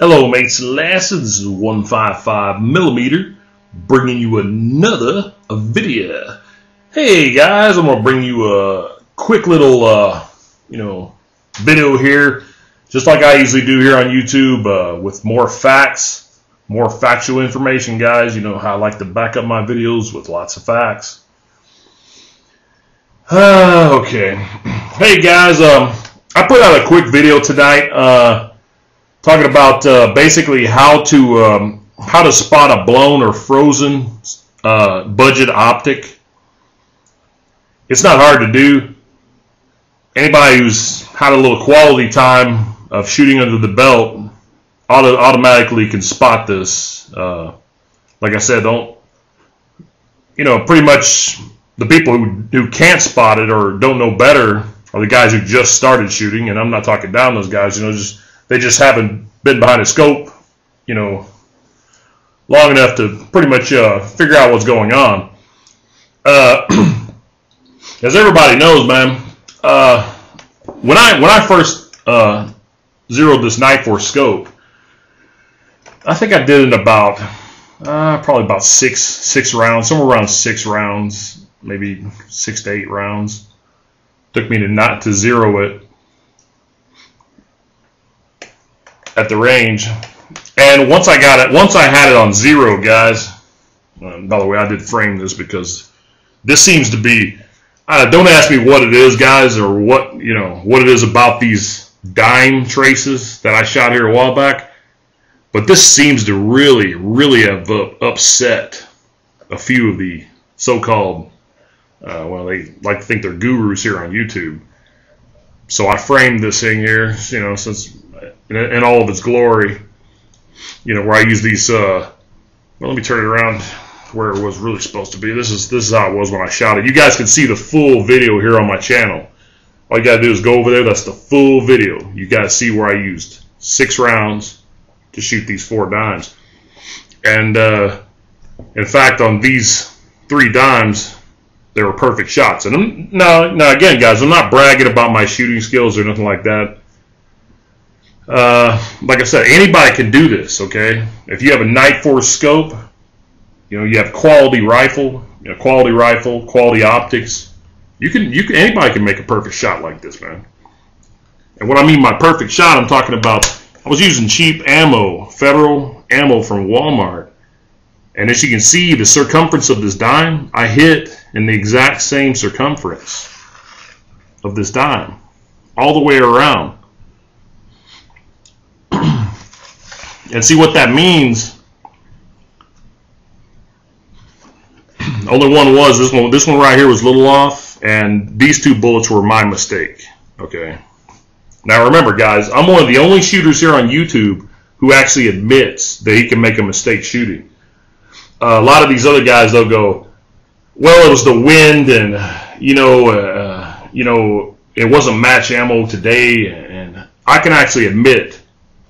Hello mates and lasses, this is 155mm bringing you another video. Hey guys, I'm going to bring you a quick little video here, just like I usually do here on YouTube, with more facts, more factual information, guys. You know how I like to back up my videos with lots of facts. Okay. Hey guys, I put out a quick video tonight talking about basically how to spot a blown or frozen budget optic. It's not hard to do. Anybody who's had a little quality time of shooting under the belt automatically can spot this. Like I said, pretty much the people who can't spot it or don't know better are the guys who just started shooting, and I'm not talking down those guys. They just haven't been behind a scope, long enough to pretty much figure out what's going on. As everybody knows, man, when I first zeroed this NightForce scope, I think I did it about probably about six rounds, somewhere around 6 rounds, maybe 6 to 8 rounds. Took me to zero it at the range, and once I had it on zero, guys. By the way, I did frame this because this seems to be. Don't ask me what it is, guys, or what it is about these dime traces that I shot here a while back, but this seems to really have upset a few of the so-called, well, they like to think they're gurus here on YouTube. So I framed this thing here, since in all of its glory, where I use these. Well, let me turn it around where it was really supposed to be. This is how it was when I shot it. You guys can see the full video here on my channel. All you gotta do is go over there. That's the full video. You guys see where I used 6 rounds to shoot these 4 dimes, and in fact, on these 3 dimes, they were perfect shots. And now again, guys, I'm not bragging about my shooting skills or nothing like that. Like I said, anybody can do this, okay? If you have a NightForce scope, you have quality rifle, quality optics, anybody can make a perfect shot like this, man. And what I mean by perfect shot, I'm talking about, I was using cheap ammo, federal ammo from Walmart. And as you can see, the circumference of this dime, I hit in the exact same circumference of this dime, all the way around. And see what that means. Only one was this one right here was a little off, and these 2 bullets were my mistake. Okay. Now remember, guys, I'm one of the only shooters here on YouTube who actually admits that he can make a mistake shooting. A lot of these other guys, they'll go, well, it was the wind, and it wasn't match ammo today, and I can actually admit,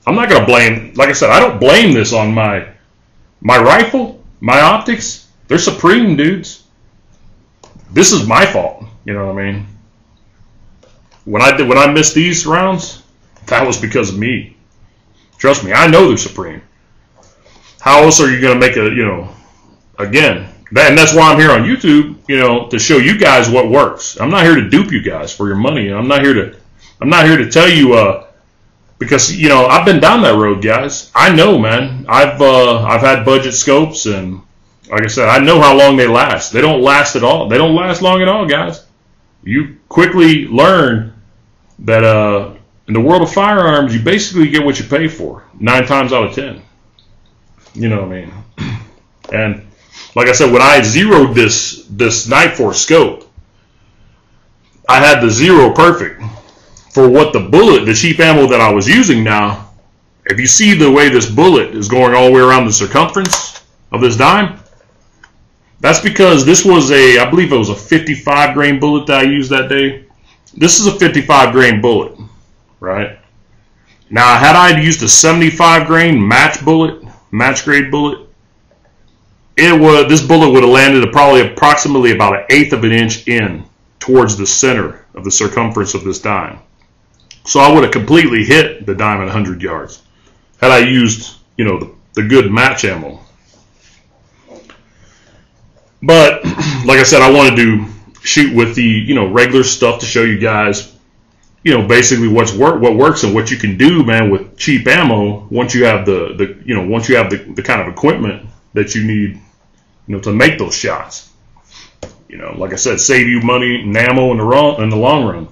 I'm not going to blame, like I said, I don't blame this on my rifle, my optics. They're supreme, dudes. This is my fault. You know what I mean? When I missed these rounds, that was because of me. Trust me, I know they're supreme. How else are you going to make again? And that's why I'm here on YouTube, to show you guys what works. I'm not here to dupe you guys for your money. I'm not here to tell you, because I've been down that road, guys. I know, man. I've had budget scopes, and like I said, I know how long they last. They don't last at all. They don't last long at all, guys. You quickly learn that in the world of firearms, you basically get what you pay for 9 times out of 10. You know what I mean? And like I said, when I zeroed this NightForce scope, I had the zero perfect for what the cheap ammo that I was using. Now, if you see the way this bullet is going all the way around the circumference of this dime, that's because this was I believe it was a 55 grain bullet that I used that day. This is a 55 grain bullet, right? Now, had I used a 75 grain match grade bullet, this bullet would have landed approximately about 1/8 of an inch in towards the center of the circumference of this dime. So I would have completely hit the dime at 100 yards. had I used, you know, the good match ammo. But like I said, I wanted to shoot with the, you know, regular stuff to show you guys, you know, basically what works and what you can do, man, with cheap ammo once you have the kind of equipment that you need, you know, to make those shots. You know, like I said, save you money and ammo in the long run.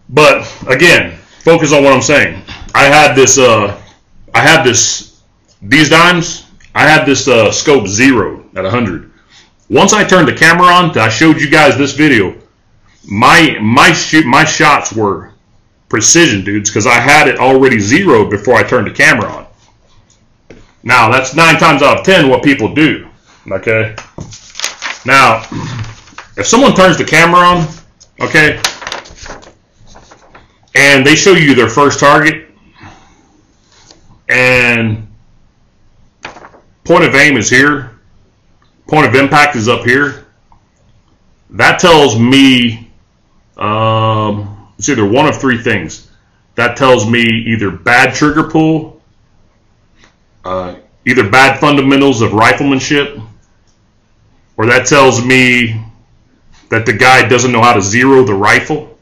But again, focus on what I'm saying. I had this scope zeroed at 100. Once I turned the camera on, I showed you guys this video. My shots were precision, dudes, because I had it already zeroed before I turned the camera on. Now that's 9 times out of 10 what people do. Okay. Now, if someone turns the camera on, okay, and they show you their first target, and point of aim is here, point of impact is up here, that tells me it's either one of 3 things. That tells me either bad trigger pull, either bad fundamentals of riflemanship, or that tells me that the guy doesn't know how to zero the rifle.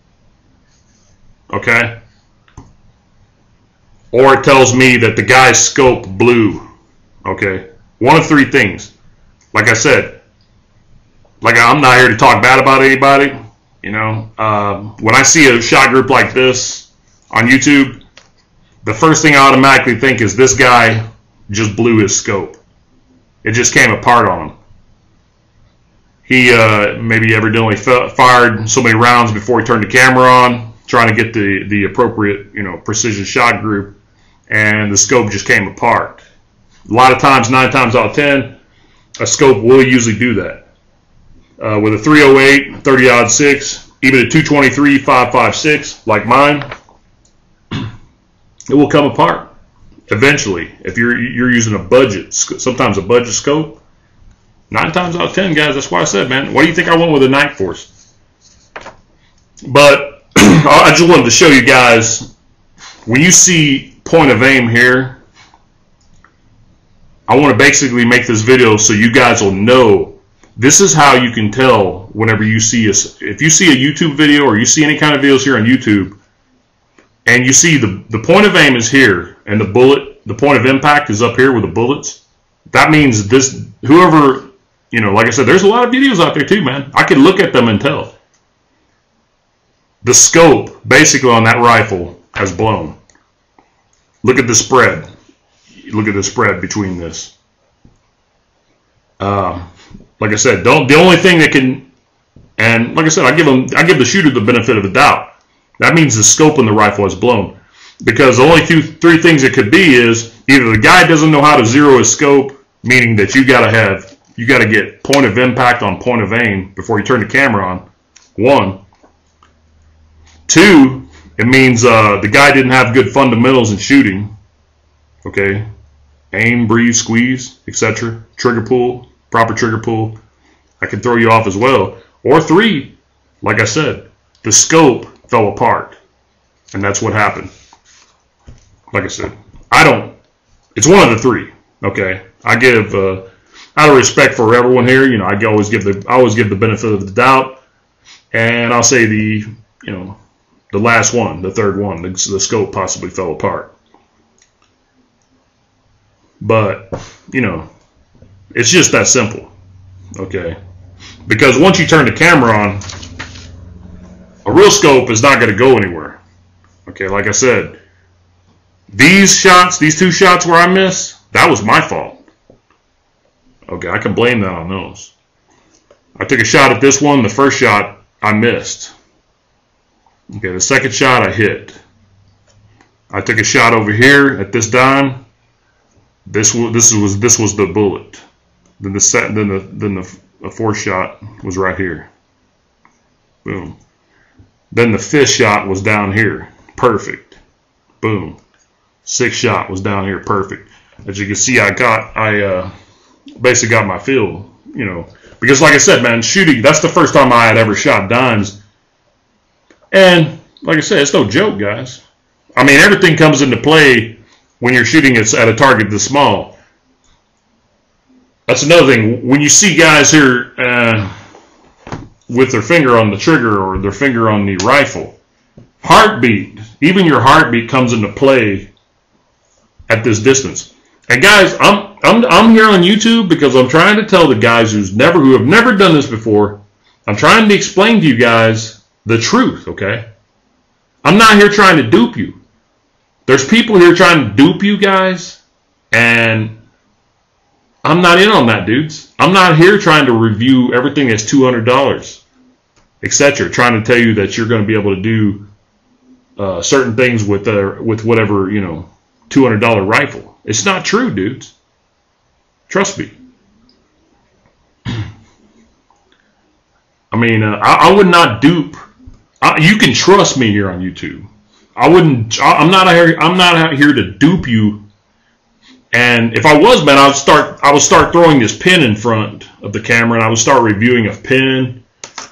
Okay? Or it tells me that the guy's scope blew. Okay? One of 3 things. Like I said, like I'm not here to talk bad about anybody. You know, when I see a shot group like this on YouTube, the first thing I automatically think is this guy just blew his scope. It just came apart on him. He maybe evidently fired so many rounds before he turned the camera on, trying to get the appropriate, you know, precision shot group, and the scope just came apart. A lot of times, 9 times out of 10, a scope will usually do that. With a 308, 30-06, even a 223, 5.56 like mine, it will come apart eventually. If you're using a budget, sometimes a budget scope, 9 times out of 10, guys, that's why I said, man, why do you think I went with a NightForce? But I just wanted to show you guys, when you see point of aim here, I want to basically make this video so you guys will know this is how you can tell whenever you see if you see a YouTube video or you see any kind of videos here on YouTube, and you see the point of aim is here and the point of impact is up here with the bullets, that means this, whoever, you know, like I said, there's a lot of videos out there too, man. I can look at them and tell. The scope basically on that rifle has blown. Look at the spread. Look at the spread between this. Like I said, the only thing that can, and like I said, I give the shooter the benefit of the doubt. That means the scope on the rifle is blown, because the only 3 things it could be is either the guy doesn't know how to zero his scope, meaning that you gotta get point of impact on point of aim before you turn the camera on. 1. 2, it means the guy didn't have good fundamentals in shooting. Okay, aim, breathe, squeeze, etc. Trigger pull, proper trigger pull. I can throw you off as well. Or 3, like I said, the scope fell apart, and that's what happened. Like I said, it's one of the 3. Okay, I give out of respect for everyone here, you know, I always give the benefit of the doubt, and I'll say the last one, the 3rd one, the scope possibly fell apart. But, you know, it's just that simple. Okay, because once you turn the camera on, a real scope is not going to go anywhere. Okay, like I said, these 2 shots where I missed, that was my fault. Okay, I can blame that on those. I took a shot at this one. The first shot I missed. Okay, the 2nd shot I hit. I took a shot over here at this dime. This was the bullet. Then the 4th shot was right here. Boom. Then the 5th shot was down here. Perfect. Boom. 6th shot was down here. Perfect. As you can see, I basically got my feel, you know, because like I said, man, shooting, that's the first time I had ever shot dimes. And like I said, it's no joke, guys. I mean, everything comes into play when you're shooting at a target this small. That's another thing. When you see guys here with their finger on the trigger or their finger on the rifle, heartbeat, even your heartbeat comes into play at this distance. And guys, I'm here on YouTube because I'm trying to tell the guys who have never done this before. I'm trying to explain to you guys the truth, okay? I'm not here trying to dupe you. There's people here trying to dupe you guys, and I'm not in on that, dudes. I'm not here trying to review everything that's $200, etc. Trying to tell you that you're going to be able to do certain things with whatever, $200 rifle. It's not true, dudes. Trust me. I mean, I would not dupe. You can trust me here on YouTube. I'm not out here to dupe you. And if I was, man, I would start throwing this pin in front of the camera, and I would start reviewing a pin,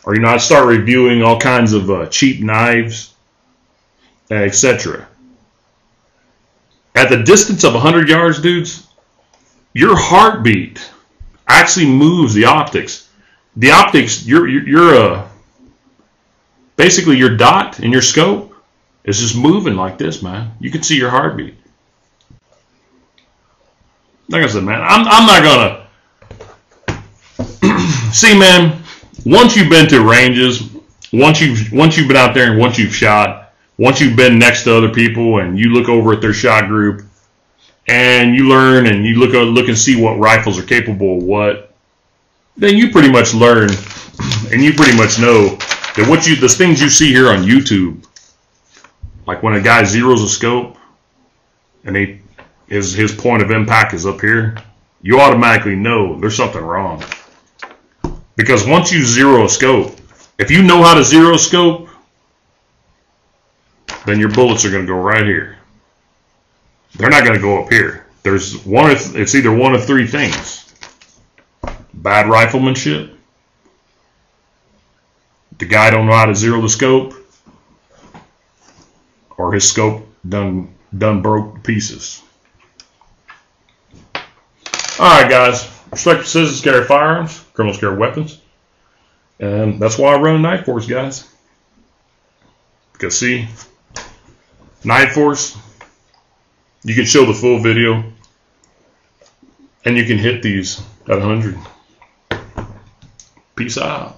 or I'd start reviewing all kinds of cheap knives, etc. At the distance of 100 yards, dudes, your heartbeat actually moves the optics. The optics, basically your dot in your scope is just moving like this, man. You can see your heartbeat. Like I said, man, I'm not gonna see, man. Once you've been to ranges, once you've been out there and once you've shot, once you've been next to other people and you look over at their shot group and you learn and you look and see what rifles are capable of what, then you pretty much learn and you pretty much know that the things you see here on YouTube, like when a guy zeroes a scope and his point of impact is up here, you automatically know there's something wrong. Because once you zero a scope, if you know how to zero a scope, then your bullets are going to go right here. They're not going to go up here. It's either one of three things: bad riflemanship, the guy don't know how to zero the scope, or his scope done broke to pieces. Alright, guys, respect citizens carry firearms, criminals carry weapons, and that's why I run a NightForce, guys. Because see, NightForce, you can show the full video and you can hit these at 100. Peace out.